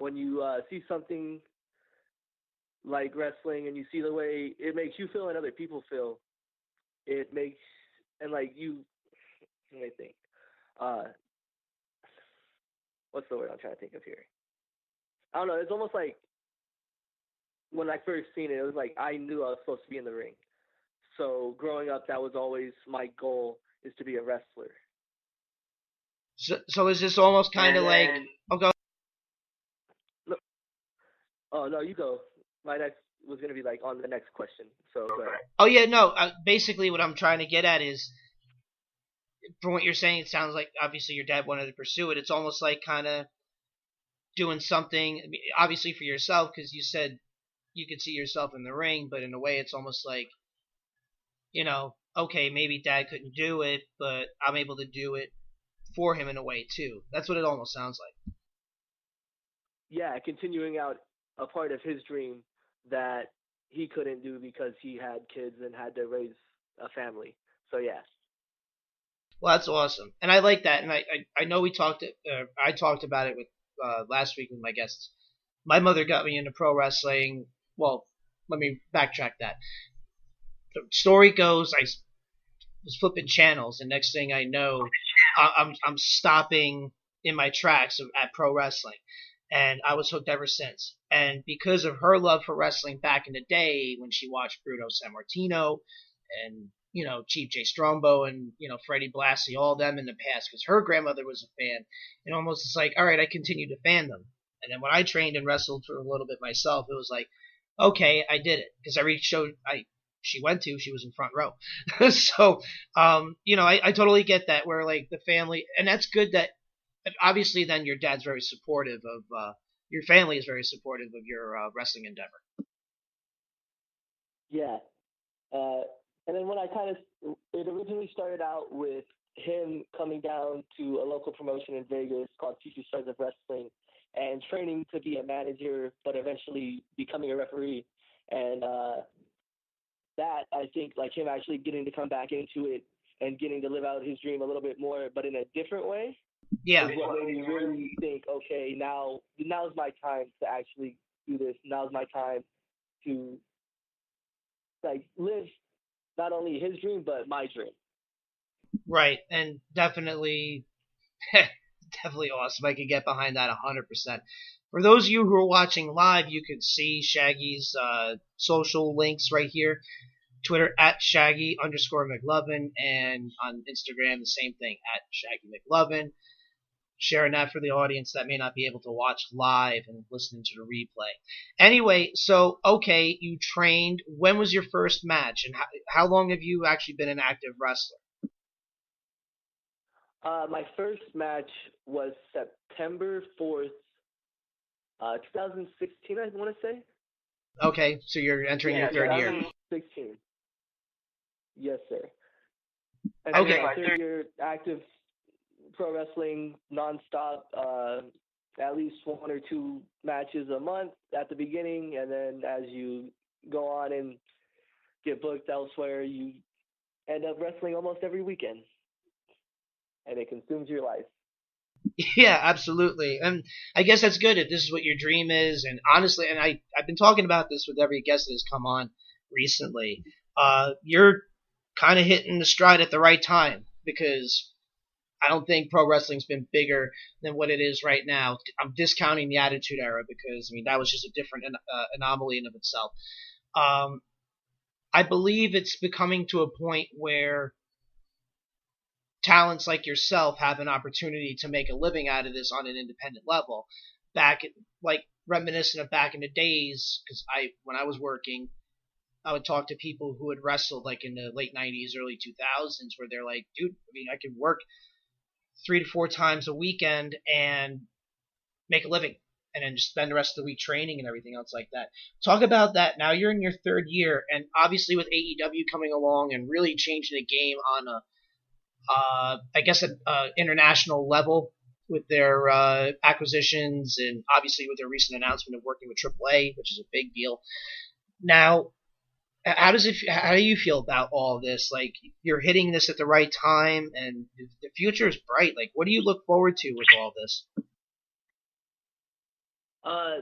when you see something like wrestling and you see the way it makes you feel and other people feel, it makes and like you. Let me think. Uh, what's the word I'm trying to think of here? I don't know. It's almost like when I first seen it, it was like I knew I was supposed to be in the ring. So growing up, that was always my goal is to be a wrestler. So is this almost kind of like? Oh, go. No, oh no, you go. My next was gonna be like on the next question. So go ahead. Oh yeah, no. Basically, what I'm trying to get at is, from what you're saying, it sounds like obviously your dad wanted to pursue it. It's almost like kind of doing something, obviously for yourself, because you said you could see yourself in the ring, but in a way, it's almost like, okay, maybe dad couldn't do it, but I'm able to do it for him in a way too. That's what it almost sounds like. Yeah, continuing out a part of his dream that he couldn't do because he had kids and had to raise a family. So yeah. Well, that's awesome, and I like that. And I know I talked about it with last week with my guests. My mother got me into pro wrestling. Well, let me backtrack that. The story goes, I was flipping channels, and next thing I know, I'm stopping in my tracks at pro wrestling, and I was hooked ever since. And because of her love for wrestling back in the day, when she watched Bruno Sammartino and Chief J Strongbow and Freddie Blassie, all them in the past, because her grandmother was a fan, and almost it's like, all right, I continued to fan them. And then when I trained and wrestled for a little bit myself, it was like, okay, I did it, because every show she went to, she was in front row. So, I totally get that, where like the family, and that's good that obviously then your dad's very supportive of, your family is very supportive of your wrestling endeavor. Yeah. Uh, and then when it originally started out with him coming down to a local promotion in Vegas called Future Stars of Wrestling and training to be a manager, but eventually becoming a referee. And that, I think, like him actually getting to come back into it and getting to live out his dream a little bit more, but in a different way, Yeah. is what made me really think, okay, now's my time to actually do this. Now's my time to like live not only his dream but my dream. Right, and definitely, definitely awesome. I could get behind that 100%. For those of you who are watching live, you can see Shaggy's social links right here. Twitter at Shaggy_Mclovin, and on Instagram the same thing at Shaggy Mclovin. Sharing that for the audience that may not be able to watch live and listening to the replay. Anyway, so okay, you trained. When was your first match, and how long have you actually been an active wrestler? My first match was September 4th, 2016, I want to say. Okay, so you're entering your third year. 2016. Yes, sir. Okay. My third year active pro wrestling nonstop, at least one or two matches a month at the beginning, and then as you go on and get booked elsewhere, you end up wrestling almost every weekend, and it consumes your life. Yeah, absolutely. And I guess that's good if this is what your dream is. And honestly, and I've been talking about this with every guest that has come on recently. You're kind of hitting the stride at the right time, because I don't think pro wrestling's been bigger than what it is right now. I'm discounting the Attitude Era because, I mean, that was just a different anomaly in of itself. I believe it's becoming to a point where talents like yourself have an opportunity to make a living out of this on an independent level. Like reminiscent of back in the days, because when I was working, I would talk to people who had wrestled like in the late 90s, early 2000s, where they're like, dude, I mean, I could work 3 to 4 times a weekend and make a living, and then just spend the rest of the week training and everything else like that. Talk about that. Now you're in your third year, and obviously with AEW coming along and really changing the game on a I guess an international level with their acquisitions, and obviously with their recent announcement of working with AAA, which is a big deal. Now, how do you feel about all this? Like, you're hitting this at the right time, and the future is bright. Like, what do you look forward to with all this? Uh,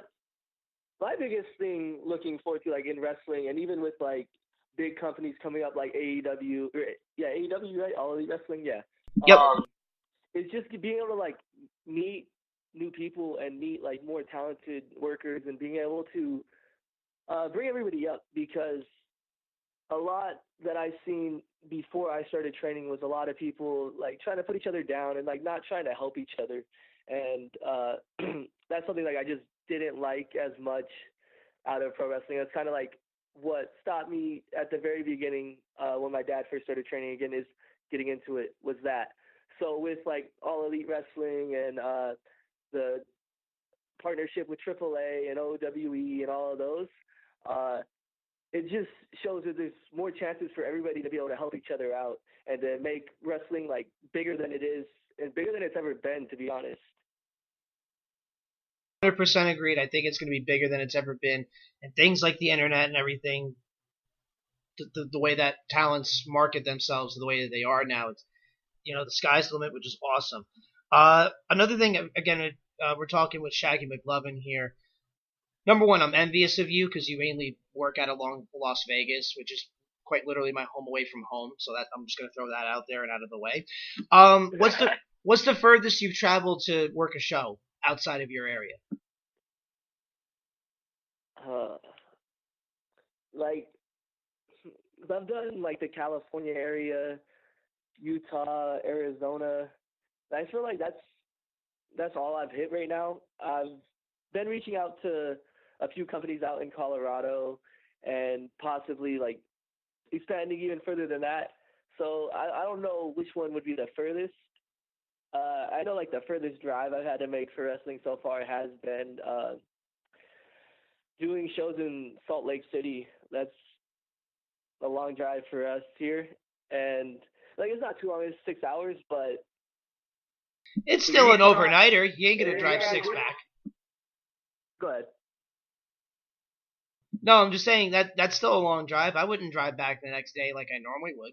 my biggest thing looking forward to like in wrestling, and even with like big companies coming up like AEW, yeah, AEW, right? All Elite Wrestling, yeah. Yep. It's just being able to like meet new people and meet like more talented workers and being able to bring everybody up because a lot that I've seen before I started training was a lot of people like trying to put each other down and like not trying to help each other, and that's something like I just didn't like as much out of pro wrestling. That's kind of like what stopped me at the very beginning when my dad first started training again is getting into it was that. So with like All Elite Wrestling and the partnership with AAA and OWE and all of those, uh, it just shows that there's more chances for everybody to be able to help each other out and to make wrestling like bigger than it is and bigger than it's ever been, to be honest. 100% agreed. I think it's going to be bigger than it's ever been. And things like the internet and everything, the way that talents market themselves the way that they are now, it's, the sky's the limit, which is awesome. Another thing, again, we're talking with Shaggy Mclovin here. Number one, I'm envious of you because you mainly work out along Las Vegas, which is quite literally my home away from home. So that I'm just going to throw that out there and out of the way. What's the furthest you've traveled to work a show outside of your area? Uh, like, I've done like the California area, Utah, Arizona. I feel like that's all I've hit right now. I've been reaching out to a few companies out in Colorado and possibly like expanding even further than that. So I don't know which one would be the furthest. I know like the furthest drive I've had to make for wrestling so far has been doing shows in Salt Lake City. That's a long drive for us here, and like it's not too long. It's 6 hours, but it's still an overnighter. You ain't gonna drive yeah, six back. Go ahead. No, I'm just saying that's still a long drive. I wouldn't drive back the next day like I normally would.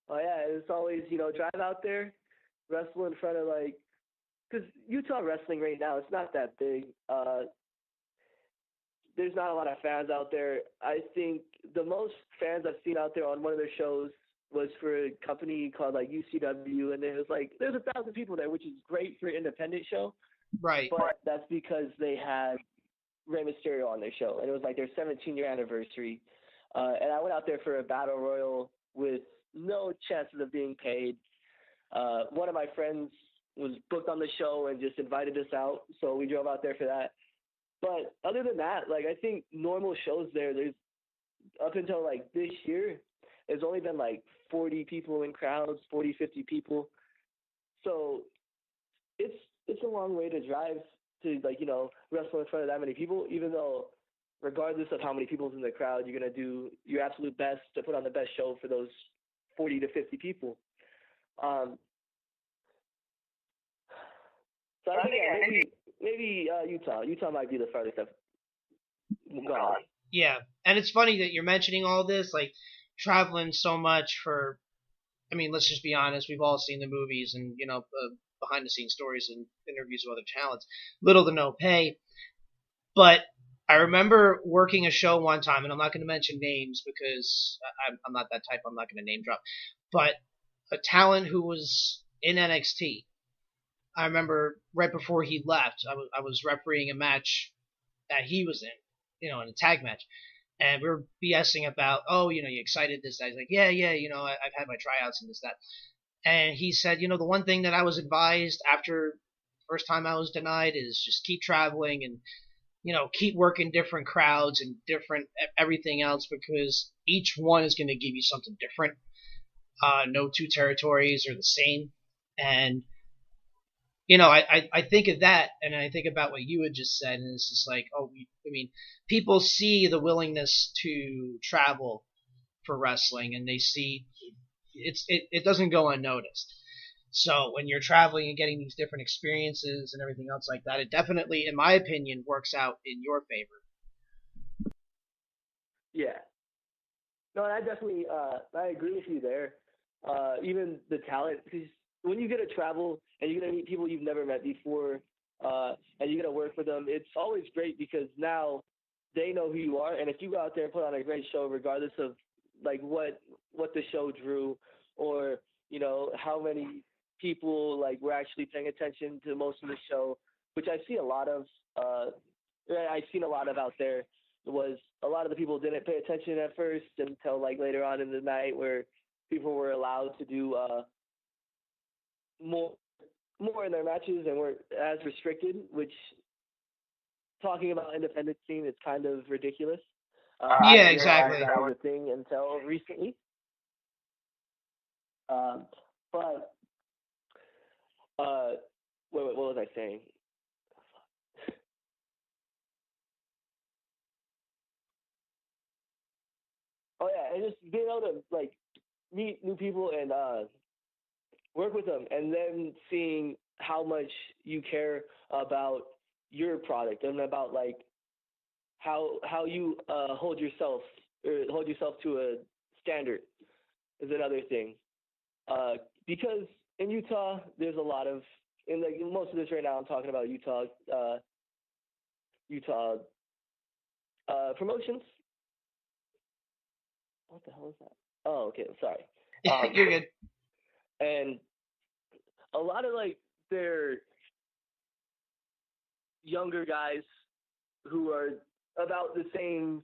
Oh yeah, it's always drive out there, wrestle in front of like, because Utah wrestling right now it's not that big. There's not a lot of fans out there. I think the most fans I've seen out there on one of their shows was for a company called like UCW, and it was like there's 1,000 people there, which is great for an independent show. Right. But that's because they had Rey Mysterio on their show, and it was like their 17-year anniversary. And I went out there for a battle royal with no chances of being paid. One of my friends was booked on the show and just invited us out, so we drove out there for that. But other than that, like I think normal shows there's up until like this year, there's only been like 40 people in crowds, 40, 50 people. So it's a long way to drive to like wrestle in front of that many people. Even though, regardless of how many people's in the crowd, you're gonna do your absolute best to put on the best show for those 40 to 50 people. So I think maybe Utah. Utah might be the farthest I've gone. Yeah, and it's funny that you're mentioning all this, like traveling so much for. I mean, let's just be honest. We've all seen the movies and behind the scenes stories and interviews with other talents. Little to no pay, but I remember working a show one time, and I'm not going to mention names because I'm not that type. I'm not going to name drop, but a talent who was in NXT. I remember right before he left, I was refereeing a match that he was in, in a tag match. And we were BSing about, you excited this, that. He's like, yeah, I've had my tryouts and this, that. And he said, the one thing that I was advised after first time I was denied is just keep traveling and, keep working different crowds and different everything else because each one is going to give you something different. No two territories are the same. And I think of that, and I think about what you had just said, and it's just like, people see the willingness to travel for wrestling, and they see it doesn't go unnoticed. So when you're traveling and getting these different experiences and everything else like that, it definitely, in my opinion, works out in your favor. Yeah. No, I definitely I agree with you there. Even the talent, because when you get to travel and you're gonna meet people you've never met before, and you get to work with them, it's always great because now they know who you are, and if you go out there and put on a great show, regardless of like what the show drew, or how many people like were actually paying attention to most of the show, which I've seen a lot of. I've seen a lot of out there. Was a lot of the people didn't pay attention at first until like later on in the night, where people were allowed to do more in their matches and weren't as restricted, which talking about independent scene is kind of ridiculous. Yeah, I didn't realize exactly. that was a thing until recently. But what was I saying? Oh yeah, and just being able to like meet new people and work with them, and then seeing how much you care about your product and about like how you hold yourself to a standard is another thing. Because in Utah, there's a lot of in like most of this right now. I'm talking about Utah promotions. What the hell is that? Oh, okay. Sorry. You're good. And a lot of like their younger guys who are about the same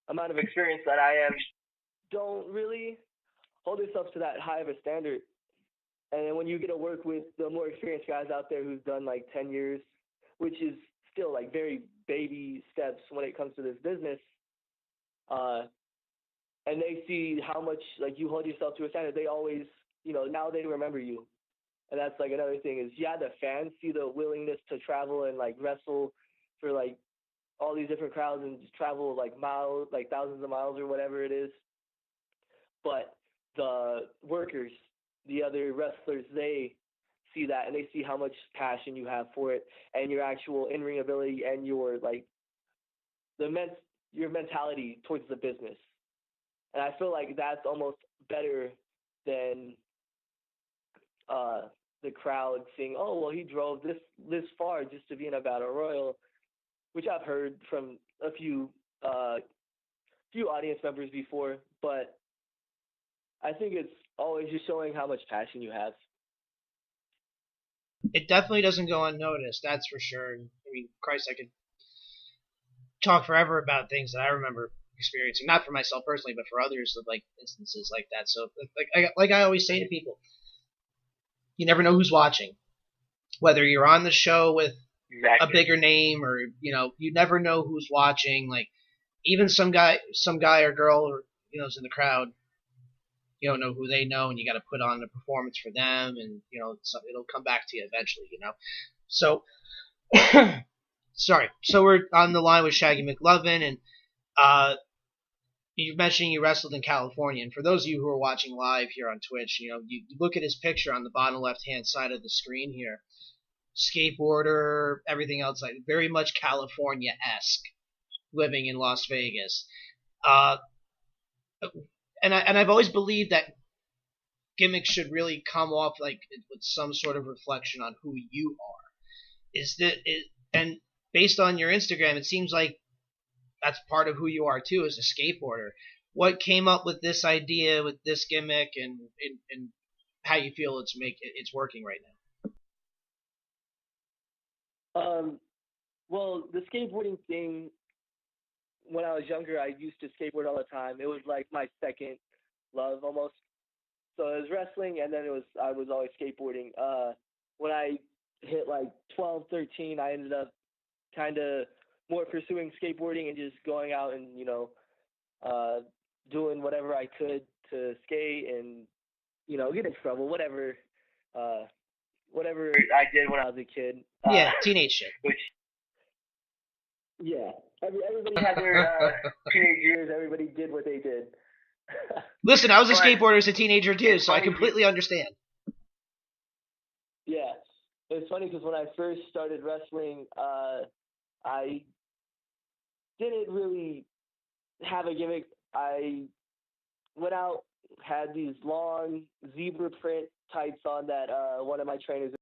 amount of experience that I am don't really hold themselves to that high of a standard. And then when you get to work with the more experienced guys out there who's done like 10 years, which is still like very baby steps when it comes to this business, and they see how much like you hold yourself to a standard, they always, now they remember you. And that's like another thing is, yeah, the fans see the willingness to travel and like wrestle for like all these different crowds and just travel like miles, like thousands of miles or whatever it is. But the workers, the other wrestlers, they see that and they see how much passion you have for it and your actual in-ring ability and your like your mentality towards the business. And I feel like that's almost better than the crowd seeing, oh well, he drove this far just to be in a battle royal, which I've heard from a few audience members before, but I think it's always just showing how much passion you have. It definitely doesn't go unnoticed, that's for sure. I mean, Christ, I could talk forever about things that I remember experiencing, not for myself personally, but for others, of like instances like that. So, like I always say to people, you never know who's watching. Whether you're on the show with a bigger name, or you never know who's watching. Like even some guy or girl, or is in the crowd. You don't know who they know, and you got to put on a performance for them, and it'll come back to you eventually. So. Sorry. So we're on the line with Shaggy Mclovin, and you mentioned you wrestled in California. And for those of you who are watching live here on Twitch, you look at his picture on the bottom left-hand side of the screen here. Skateboarder, everything else, like very much California-esque, living in Las Vegas. And I've always believed that gimmicks should really come off like with some sort of reflection on who you are. And based on your Instagram, it seems like that's part of who you are too, as a skateboarder. What came up with this idea, with this gimmick, and how you feel it's working right now? Well, the skateboarding thing, when I was younger, I used to skateboard all the time. It was like my second love almost. So it was wrestling, and then I was always skateboarding. When I hit like 12, 13, I ended up kind of more pursuing skateboarding and just going out and, doing whatever I could to skate and, get in trouble, whatever I did when I was a kid. Yeah, teenage shit. Yeah, everybody had their teenage years. Everybody did what they did. Listen, I was a skateboarder as a teenager too, so I completely understand. Yeah, it's funny because when I first started wrestling, I didn't really have a gimmick. I went out, had these long zebra print tights on that one of my trainers